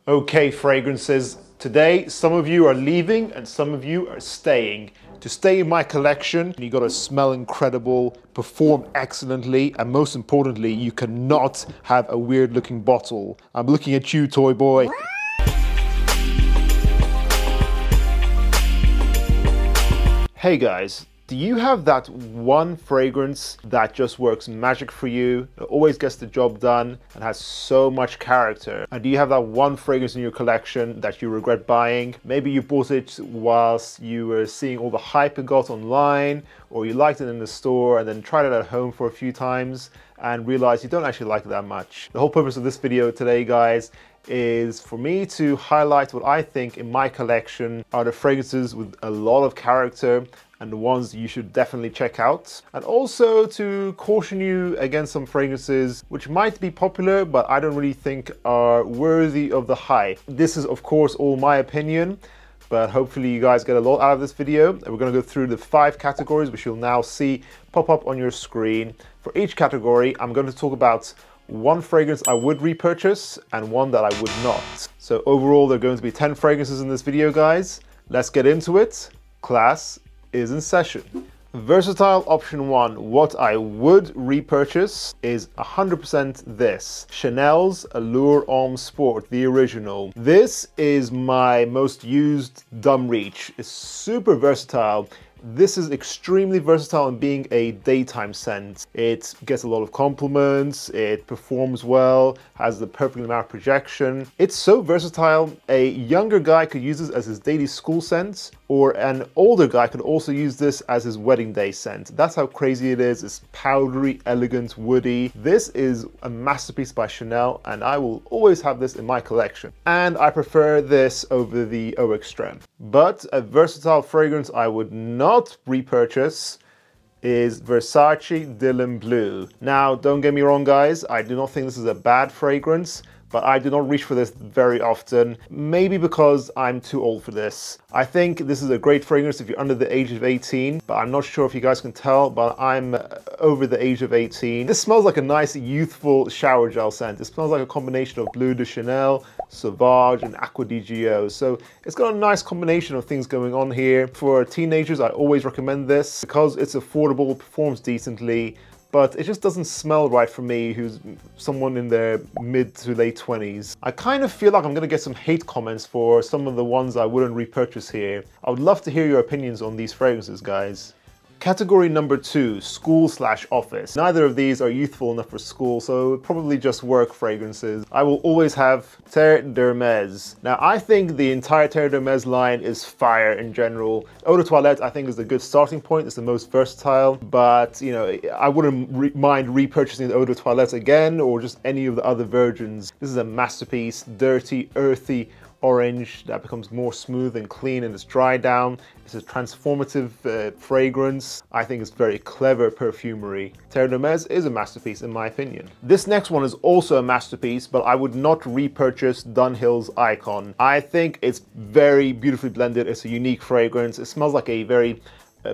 Okay, fragrances. Today, some of you are leaving and some of you are staying. To stay in my collection, you gotta smell incredible, perform excellently, and most importantly, you cannot have a weird looking bottle. I'm looking at you, toy boy. Hey guys. Do you have that one fragrance that just works magic for you, that always gets the job done and has so much character? And do you have that one fragrance in your collection that you regret buying? Maybe you bought it whilst you were seeing all the hype it got online, or you liked it in the store and then tried it at home for a few times and realized you don't actually like it that much. The whole purpose of this video today, guys, is for me to highlight what I think in my collection are the fragrances with a lot of character and the ones you should definitely check out, and also to caution you against some fragrances which might be popular but I don't really think are worthy of the hype. This is of course all my opinion, but hopefully you guys get a lot out of this video. And we're going to go through the 5 categories which you'll now see pop up on your screen. For each category I'm going to talk about one fragrance I would repurchase and one that I would not. So overall there are going to be 10 fragrances in this video, guys. Let's get into it. Class is in session. Versatile option 1, what I would repurchase is 100% this. Chanel's Allure Homme Sport, the original. This is my most used Dumb Reach. It's super versatile. This is extremely versatile in being a daytime scent. It gets a lot of compliments, it performs well, has the perfect amount of projection. It's so versatile, a younger guy could use this as his daily school scent, or an older guy could also use this as his wedding day scent. That's how crazy it is. It's powdery, elegant, woody. This is a masterpiece by Chanel, and I will always have this in my collection. And I prefer this over the Eau Extreme. But a versatile fragrance I would not repurchase is Versace Dylan Blue. Now, don't get me wrong, guys, I do not think this is a bad fragrance, but I do not reach for this very often, maybe because I'm too old for this. I think this is a great fragrance if you're under the age of 18, but I'm not sure if you guys can tell, but I'm over the age of 18. This smells like a nice youthful shower gel scent. It smells like a combination of Bleu de Chanel, Sauvage, and Acqua di Gio. So it's got a nice combination of things going on here. For teenagers, I always recommend this because it's affordable, performs decently, but it just doesn't smell right for me, who's someone in their mid to late 20s. I kind of feel like I'm gonna get some hate comments for some of the ones I wouldn't repurchase here. I would love to hear your opinions on these fragrances, guys. Category number 2, school/office. Neither of these are youthful enough for school, so probably just work fragrances. I will always have Terre d'Hermès. Now, I think the entire Terre d'Hermès line is fire in general. Eau de Toilette, I think, is a good starting point. It's the most versatile, but you know, I wouldn't mind repurchasing the Eau de Toilette again, or just any of the other versions. This is a masterpiece, dirty, earthy, orange that becomes more smooth and clean and it's dry down. It's a transformative fragrance. I think it's very clever perfumery. Terre d'Hermès is a masterpiece in my opinion. This next one is also a masterpiece, but I would not repurchase Dunhill's Icon. I think it's very beautifully blended. It's a unique fragrance. It smells like a very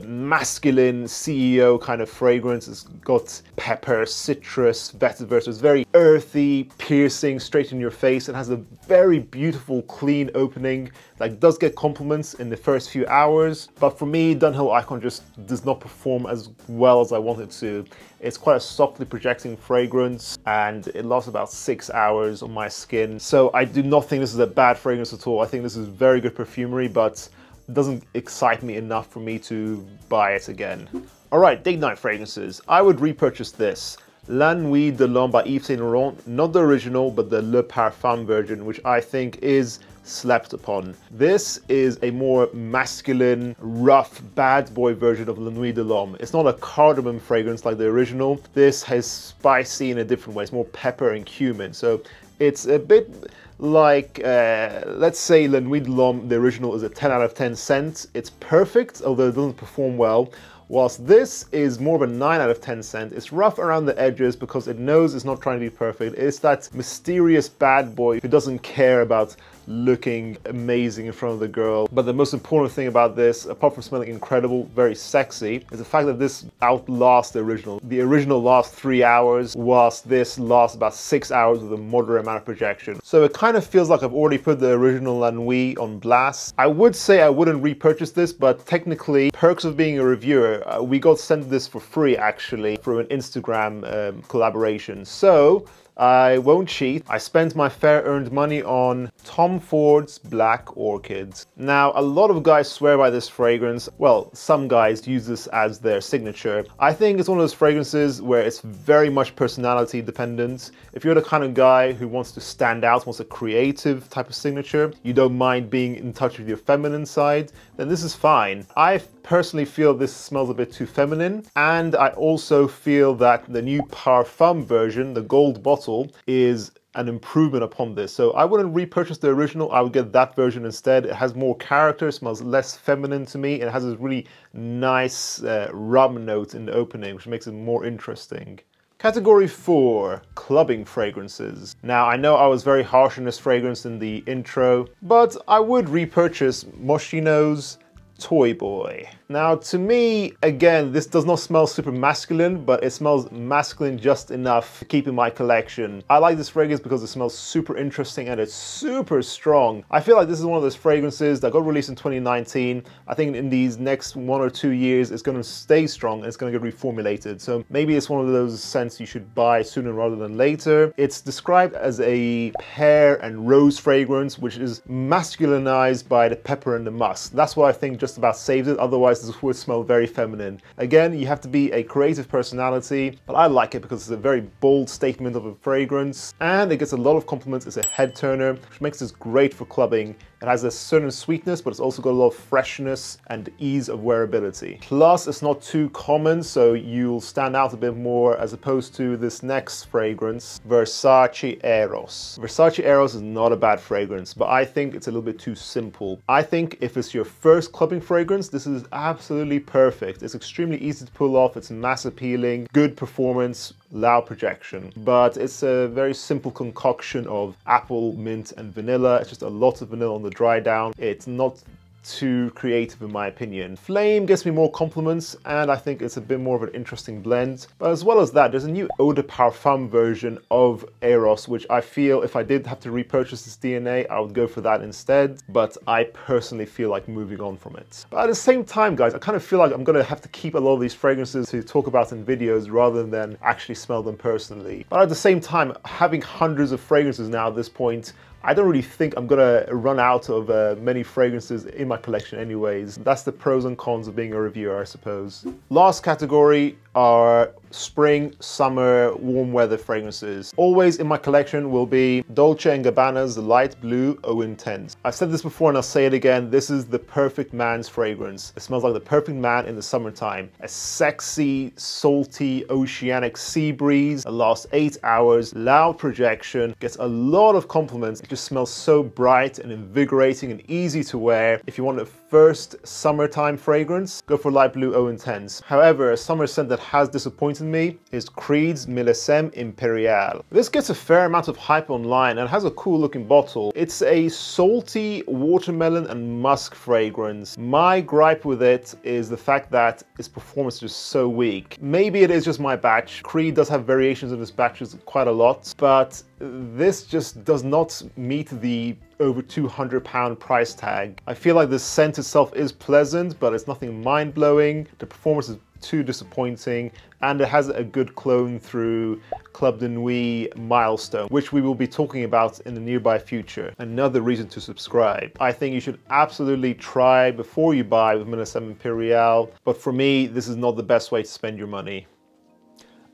masculine CEO kind of fragrance. It's got pepper, citrus, vetiver. It's very earthy, piercing, straight in your face. It has a very beautiful, clean opening that does get compliments in the first few hours. But for me, Dunhill Icon just does not perform as well as I want it to. It's quite a softly projecting fragrance and it lasts about 6 hours on my skin. So I do not think this is a bad fragrance at all. I think this is very good perfumery, but doesn't excite me enough for me to buy it again. All right, date night fragrances. I would repurchase this. La Nuit de l'Homme by Yves Saint Laurent, not the original, but the Le Parfum version, which I think is slept upon. This is a more masculine, rough, bad boy version of La Nuit de l'Homme. It's not a cardamom fragrance like the original. This has spicy in a different way. It's more pepper and cumin. So it's a bit like, let's say La Nuit de l'Homme, the original, is a 10 out of 10 scent. It's perfect, although it doesn't perform well. Whilst this is more of a 9 out of 10 scent. It's rough around the edges because it knows it's not trying to be perfect. It's that mysterious bad boy who doesn't care about looking amazing in front of the girl. But the most important thing about this, apart from smelling incredible, very sexy, is the fact that this outlasts the original. The original lasts 3 hours, whilst this lasts about 6 hours with a moderate amount of projection. So it kind of feels like I've already put the original La Nuit on blast. I would say I wouldn't repurchase this, but technically, perks of being a reviewer, we got sent this for free actually through an Instagram collaboration. So I won't cheat. I spent my fair-earned money on Tom Ford's Black Orchids. Now, a lot of guys swear by this fragrance. Well, some guys use this as their signature. I think it's one of those fragrances where it's very much personality dependent. If you're the kind of guy who wants to stand out, wants a creative type of signature, you don't mind being in touch with your feminine side, then this is fine. I personally feel this smells a bit too feminine, and I also feel that the new Perfume version, the gold bottle, is an improvement upon this. So I wouldn't repurchase the original, I would get that version instead. It has more character, smells less feminine to me, and it has this really nice rum note in the opening, which makes it more interesting. Category 4, clubbing fragrances. Now, I know I was very harsh on this fragrance in the intro, but I would repurchase Moschino's Toy Boy. Now, to me, again, this does not smell super masculine, but it smells masculine just enough to keep in my collection. I like this fragrance because it smells super interesting and it's super strong. I feel like this is one of those fragrances that got released in 2019. I think in these next 1 or 2 years, it's going to stay strong and it's going to get reformulated. So maybe it's one of those scents you should buy sooner rather than later. It's described as a pear and rose fragrance, which is masculinized by the pepper and the musk. That's what I think just about saves it. Otherwise, this would smell very feminine. Again, you have to be a creative personality, but I like it because it's a very bold statement of a fragrance, and it gets a lot of compliments. It's a head turner, which makes this great for clubbing. It has a certain sweetness, but it's also got a lot of freshness and ease of wearability. Plus, it's not too common, so you'll stand out a bit more as opposed to this next fragrance, Versace Eros. Versace Eros is not a bad fragrance, but I think it's a little bit too simple. I think if it's your first clubbing fragrance, this is absolutely perfect. It's extremely easy to pull off, it's mass appealing, good performance, loud projection, but it's a very simple concoction of apple, mint, and vanilla. It's just a lot of vanilla on the dry down. It's not too creative in my opinion. Flame gets me more compliments, and I think it's a bit more of an interesting blend. But as well as that, there's a new Eau de Parfum version of Eros, which I feel if I did have to repurchase this DNA, I would go for that instead. But I personally feel like moving on from it. But at the same time, guys, I kind of feel like I'm gonna have to keep a lot of these fragrances to talk about in videos rather than actually smell them personally. But at the same time, having hundreds of fragrances now at this point, I don't really think I'm gonna run out of many fragrances in my collection anyways. That's the pros and cons of being a reviewer, I suppose. Last category are spring, summer, warm weather fragrances. Always in my collection will be Dolce & Gabbana's Light Blue Eau Intense. I've said this before and I'll say it again, this is the perfect man's fragrance. It smells like the perfect man in the summertime. A sexy, salty, oceanic sea breeze. It lasts 8 hours, loud projection, gets a lot of compliments. It just smells so bright and invigorating and easy to wear. If you want a first summertime fragrance, go for Light Blue Eau Intense. However, a summer scent that has disappointed me is Creed's Millésime Impérial. This gets a fair amount of hype online and has a cool looking bottle. It's a salty watermelon and musk fragrance. My gripe with it is the fact that its performance is just so weak. Maybe it is just my batch. Creed does have variations in its batches quite a lot, but this just does not meet the over £200 price tag. I feel like the scent itself is pleasant, but it's nothing mind-blowing. The performance is too disappointing, and it has a good clone through Club de Nuit Milestone, which we will be talking about in the nearby future. Another reason to subscribe. I think you should absolutely try before you buy with Millésime Impérial, but for me, this is not the best way to spend your money.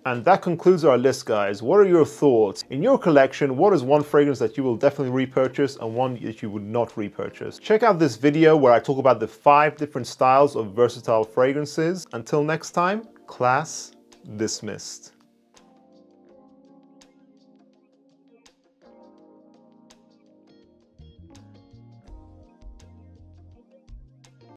And that concludes our list, guys. What are your thoughts? In your collection, what is one fragrance that you will definitely repurchase and one that you would not repurchase? Check out this video where I talk about the 5 different styles of versatile fragrances. Until next time, class dismissed.